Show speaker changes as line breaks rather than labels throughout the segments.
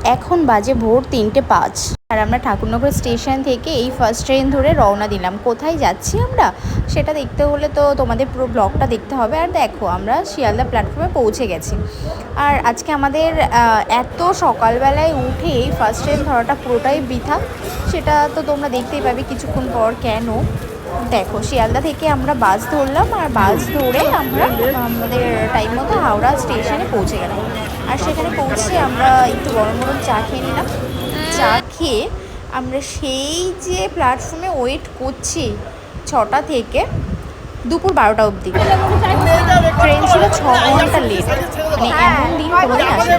এখন বাজে ভোর 3:05 আর আমরা ঠাকুরনগর স্টেশন থেকে এই ফার্স্ট ট্রেন ধরে রওনা দিলাম। কোথায় যাচ্ছি আমরা সেটা দেখতে হলে তো তোমাদের পুরো ব্লগটা দেখতে হবে। আর দেখো আমরা শিয়ালদা প্ল্যাটফর্মে পৌঁছে গেছি। আর আজকে আমাদের এত সকালবেলায় উঠে এই ফার্স্ট ট্রেন ধরাটা পুরোটাই বৃথা, সেটা তো তোমরা দেখতেই পাবে কিছুক্ষণ পর। কেন দেখো, শিয়ালদা থেকে আমরা বাস ধরলাম আর বাস ধরে আমরা আমাদের টাইম মতো হাওড়া স্টেশনে পৌঁছে গেলাম। আর সেখানে পৌঁছে আমরা একটু গরম গরম চা খেয়ে নিলাম। চা খেয়ে আমরা সেই যে প্ল্যাটফর্মে ওয়েট করছি 6টা থেকে দুপুর 12টা অবধি। ট্রেন ছিল 6 ঘন্টা লেট, মানে এমন দিন কোনোদিন আসে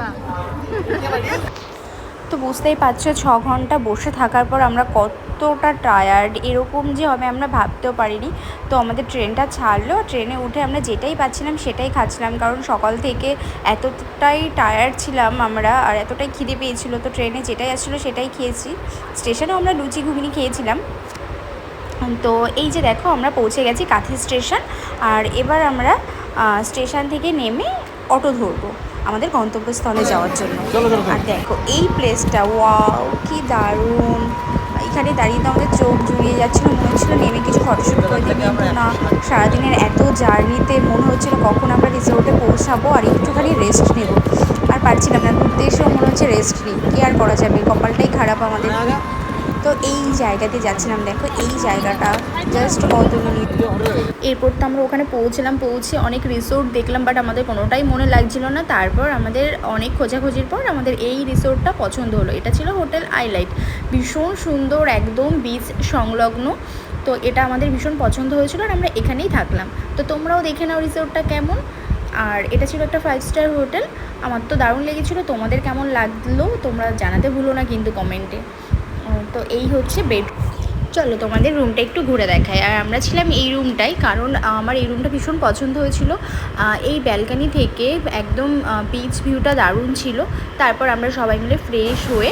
না। তো বুঝতেই পারছো 6 ঘন্টা বসে থাকার পর আমরা কতটা টায়ার্ড, এরকম যে হবে আমরা ভাবতেও পারিনি। তো আমাদের ট্রেনটা ছাড়লো, ট্রেনে উঠে আমরা যেটাই পাচ্ছিলাম সেটাই খাচ্ছিলাম, কারণ সকাল থেকে এতটাই টায়ার্ড ছিলাম আমরা আর এতটাই খিদে পেয়েছিল। তো ট্রেনে যেটাই আসছিলো সেটাই খেয়েছি। স্টেশনেও আমরা লুচি ঘুগনি খেয়েছিলাম। তো এই যে দেখো আমরা পৌঁছে গেছি কাঁথি স্টেশন। আর এবার আমরা স্টেশন থেকে নেমে অটো ধরবো আমাদের গন্তব্যস্থলে যাওয়ার জন্য। আর দেখো এই প্লেসটা, ওয়াও কি দারুণ! এখানে দাঁড়িয়ে তো আমাদের চোখ জুড়িয়ে যাচ্ছিলো, মনে হচ্ছিলো নেমে কিছু ফটোশ্যুট করে দিই, কিন্তু না, সারাদিনের এত জার্নিতে মনে হচ্ছিলো কখন আমরা রিসোর্টে পৌঁছাবো আর একটুখানি রেস্ট নেব। আর পারছিলাম না, ঘুরতে এসেও মনে হচ্ছে রেস্ট নিই, কি আর করা যাবে, কপালটাই খারাপ আমাদের। তো এই জায়গাতে যাচ্ছিলাম, দেখো এই জায়গাটা জাস্ট অতুলনীয়। এরপর তো আমরা ওখানে পৌঁছলাম, পৌঁছে অনেক রিসোর্ট দেখলাম, বাট আমাদের কোনোটাই মনে লাগছিল না। তারপর আমাদের অনেক খোঁজাখুঁজির পর আমাদের এই রিসোর্টটা পছন্দ হলো। এটা ছিল হোটেল আইলাইট, ভীষণ সুন্দর, একদম বিচ সংলগ্ন। তো এটা আমাদের ভীষণ পছন্দ হয়েছিল আর আমরা এখানেই থাকলাম। তো তোমরাও দেখে নাও রিসোর্টটা কেমন। আর এটা ছিল একটা 5 স্টার হোটেল, আমার তো দারুণ লেগেছিলো। তোমাদের কেমন লাগলো তোমরা জানাতে ভুলো না কিন্তু কমেন্টে। তো এই হচ্ছে বেড। চলো তোমাদের রুমটা একটু ঘুরে দেখায়। আর আমরা ছিলাম এই রুমটাই, কারণ আমার এই রুমটা ভীষণ পছন্দ হয়েছিল। এই ব্যালকানি থেকে একদম বিচ ভিউটা দারুণ ছিল। তারপর আমরা সবাই মিলে ফ্রেশ হয়ে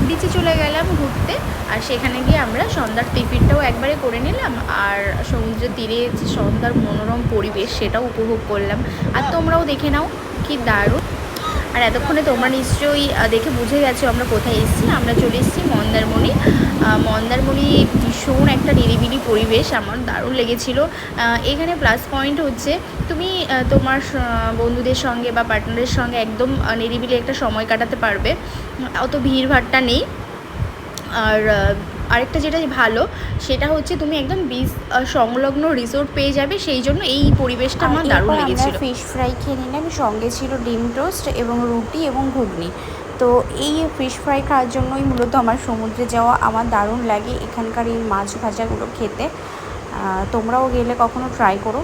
বিচে চলে গেলাম ঘুরতে। আর সেখানে গিয়ে আমরা সন্ধ্যার টিফিনটাও একবারে করে নিলাম আর সমুদ্রের তীরে যে সন্ধ্যার মনোরম পরিবেশ সেটাও উপভোগ করলাম। আর তোমরাও দেখে নাও কি দারুণ। আর এতক্ষণে তোমরা নিশ্চয়ই দেখে বুঝে গেছো আমরা কোথায় এসেছি। আমরা চলে এসেছি মন্দারমণি। মন্দারমণি ভীষণ একটা নিরিবিলি পরিবেশ, আমার দারুণ লেগেছিলো। এখানে প্লাস পয়েন্ট হচ্ছে তুমি তোমার বন্ধুদের সঙ্গে বা পার্টনারের সঙ্গে একদম নিরিবিলি একটা সময় কাটাতে পারবে, অত ভিড়ভাট্টা নেই। আর আরেকটা যেটা ভালো সেটা হচ্ছে তুমি একদম বিচ সংলগ্ন রিসোর্ট পেয়ে যাবে, সেই জন্য এই পরিবেশটা আমার দারুণ লেগেছিল। ফিশ ফ্রাই খেয়ে নিলাম, সঙ্গে ছিল ডিম টোস্ট এবং রুটি এবং ঘুগনি। তো এই ফিশ ফ্রাই খাওয়ার জন্যই মূলত আমার সমুদ্রে যাওয়া। আমার দারুণ লাগে এখানকার এই মাছ ভাজাগুলো খেতে। তোমরাও গেলে কখনো ট্রাই করো।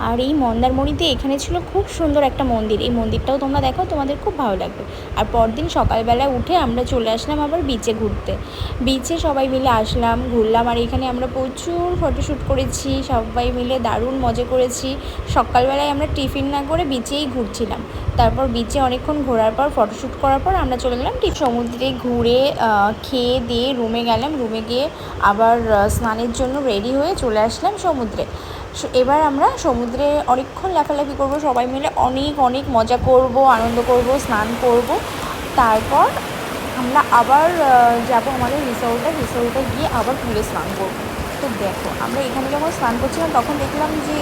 আর এই মন্দারমণিতে এখানে ছিল খুব সুন্দর একটা মন্দির, এই মন্দিরটাও তোমরা দেখো, তোমাদের খুব ভালো লাগবে। আর পরদিন সকালবেলা উঠে আমরা চলে আসলাম আবার বিচে ঘুরতে। বিচে সবাই মিলে আসলাম, ঘুরলাম। আর এখানে আমরা প্রচুর ফটোশ্যুট করেছি, সবাই মিলে দারুণ মজা করেছি। সকালবেলায় আমরা টিফিন না করে বিচেই ঘুরছিলাম। তারপর বিচে অনেকক্ষণ ঘোরার পর ফটোশ্যুট করার পর আমরা চলে গেলাম সমুদ্রে ঘুরে খেয়ে দিয়ে রুমে গেলাম। রুমে গিয়ে আবার স্নানের জন্য রেডি হয়ে চলে আসলাম সমুদ্রে। এবার আমরা সমুদ্রে অনেকক্ষণ লাফালাফি করব, সবাই মিলে অনেক অনেক মজা করব, আনন্দ করব, স্নান করব। তারপর আমরা আবার যাব আমাদের রিসোর্টে গিয়ে আবার পুলে স্নান করব। তো দেখো আমরা এখানে যখন স্নান করছিলাম তখন দেখলাম যে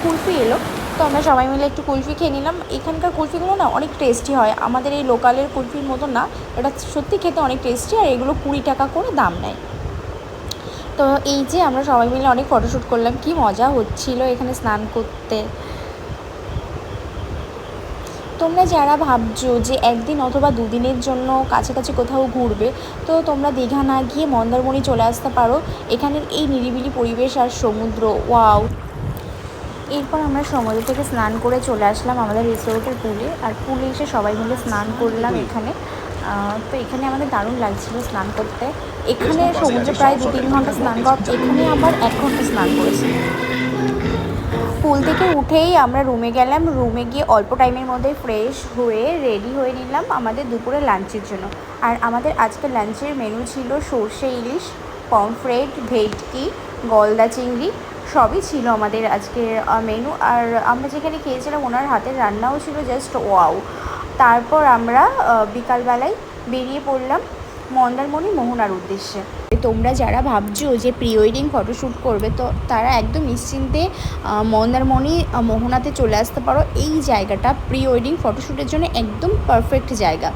কুলফি এলো। তো আমরা সবাই মিলে একটু কুলফি খেয়ে নিলাম। এখানকার কুলফিগুলো না অনেক টেস্টি হয়, আমাদের এই লোকালের কুলফির মতো না, এটা সত্যি খেতে অনেক টেস্টি। আর এগুলো 20 টাকা করে দাম নেয়। তো এই যে আমরা সবাই মিলে অনেক ফটোশ্যুট করলাম, কি মজা হচ্ছিল এখানে স্নান করতে। তোমরা যারা ভাবছো যে একদিন অথবা দুদিনের জন্য কাছাকাছি কোথাও ঘুরবে, তো তোমরা দীঘা না গিয়ে মন্দারমণি চলে আসতে পারো। এখানের এই নিরিবিলি পরিবেশ আর সমুদ্র, ওয়াও! এরপর আমরা সমুদ্র থেকে স্নান করে চলে আসলাম আমাদের রিসোর্টের পুলে। আর পুলে এসে সবাই মিলে স্নান করলাম এখানে। তো এখানে আমাদের দারুণ লাগছিল স্নান করতে। এখানে সমুদ্রে প্রায় 2-3 ঘন্টা স্নান করা, এখানে আবার 1 ঘন্টা স্নান করেছি। স্কুল থেকে উঠেই আমরা রুমে গেলাম, রুমে গিয়ে অল্প টাইমের মধ্যে ফ্রেশ হয়ে রেডি হয়ে নিলাম আমাদের দুপুরে লাঞ্চের জন্য। আর আমাদের আজকে লাঞ্চের মেনু ছিল সর্ষে ইলিশ, পমফ্রেট, ভেটকি, গলদা চিংড়ি, সবই ছিল আমাদের আজকের মেনু। আর আমরা যেখানে খেয়েছিলাম ওনার হাতের রান্নাও ছিল জাস্ট ওয়াও। তারপর আমরা বিকালবেলায় বেরিয়ে পড়লাম মন্দারমণি মোহনার উদ্দেশ্যে। তোমরা যারা ভাবছো যে প্রি ওয়েডিং ফটোশ্যুট করবে, তো তারা একদম নিশ্চিন্তে মন্দারমণি মোহনাতে চলে আসতে পারো। এই জায়গাটা প্রি ওয়েডিং ফটোশ্যুটের জন্য একদম পারফেক্ট জায়গা।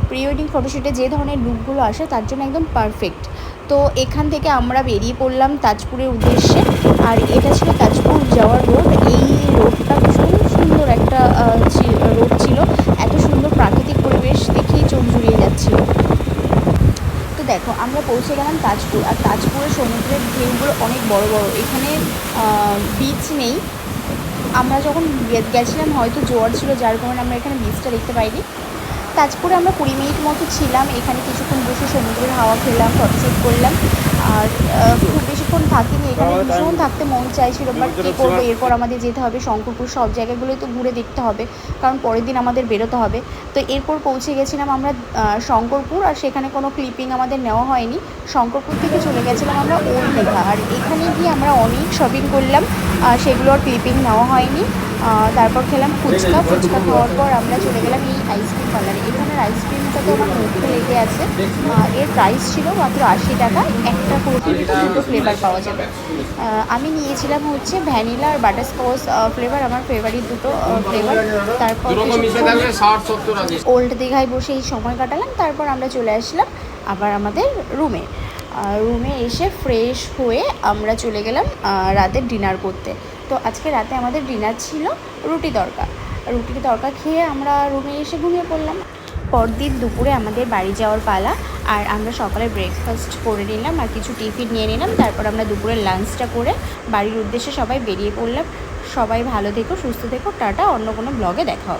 প্রি ওয়েডিং ফটোশ্যুটে যে ধরনের লুকগুলো আসে তার জন্য একদম পারফেক্ট। তো এখান থেকে আমরা বেরিয়ে পড়লাম তাজপুরের উদ্দেশ্যে। আর এটা ছিল তাজপুর যাওয়ার রোড। এই রোডটা ভীষণ সুন্দর একটা রোড ছিল, এত সুন্দর প্রাকৃতিক পরিবেশ দেখেই চোখ জুড়িয়ে যাচ্ছিল। তো দেখো আমরা পৌঁছে গেলাম তাজপুর। আর তাজপুরের সমুদ্রের ঢেউগুলো অনেক বড় বড়, এখানে বিচ নেই। আমরা যখন গেছিলাম হয়তো জোয়ার ছিল, যার কারণে আমরা এখানে বিচটা দেখতে পাইনি। তাজপুরে আমরা 20 মিনিট মতো ছিলাম, এখানে কিছুক্ষণ বসে সমুদ্রের হাওয়া খেলাম, ফটোশ্যুট করলাম। আর খুব বেশিক্ষণ থাকিনি এখানে, ভীষণ থাকতে মন চাইছিল, বাট কী করবো, এরপর আমাদের যেতে হবে শঙ্করপুর। সব জায়গাগুলোই তো ঘুরে দেখতে হবে, কারণ পরের দিন আমাদের বেরোতে হবে। তো এরপর পৌঁছে গেছিলাম আমরা শঙ্করপুর। আর সেখানে কোনো ক্লিপিং আমাদের নেওয়া হয়নি। শঙ্করপুর থেকে চলে গেছিলাম আমরা ওল্ড দীঘা। আর এখানে গিয়ে আমরা অনেক শপিং করলাম, সেগুলোর ক্লিপিং নেওয়া হয়নি। তারপর খেলাম ফুচকা। ফুচকা খাওয়ার পর আমরা চলে গেলাম এই আইসক্রিম পার্লারে। এখানের আইসক্রিমটা তো আমার মুখে লেগে আছে। এর প্রাইস ছিল মাত্র 80 টাকা। একটা কুর্তিতে 2টো ফ্লেভার পাওয়া যাবে। আমি নিয়েছিলাম হচ্ছে ভ্যানিলা আর বাটারস্কচ ফ্লেভার, আমার ফেভারিট দুটো ফ্লেভার। তারপর ওল্ড দীঘায় বসে এই সময় কাটালাম। তারপর আমরা চলে আসলাম আবার আমাদের রুমে। রুমে এসে ফ্রেশ হয়ে আমরা চলে গেলাম রাতের ডিনার করতে। তো আজকে রাতে আমাদের ডিনার ছিল রুটির তড়কা খেয়ে আমরা রুমে এসে ঘুমিয়ে পড়লাম। পরদিন দুপুরে আমাদের বাড়ি যাওয়ার পালা। আর আমরা সকালে ব্রেকফাস্ট করে নিলাম আর কিছু টিফিন নিয়ে নিলাম। তারপর আমরা দুপুরের লাঞ্চটা করে বাড়ির উদ্দেশ্যে সবাই বেরিয়ে পড়লাম। সবাই ভালো থেকো, সুস্থ থেকো, টাটা। অন্য কোনো ব্লগে দেখা হবে।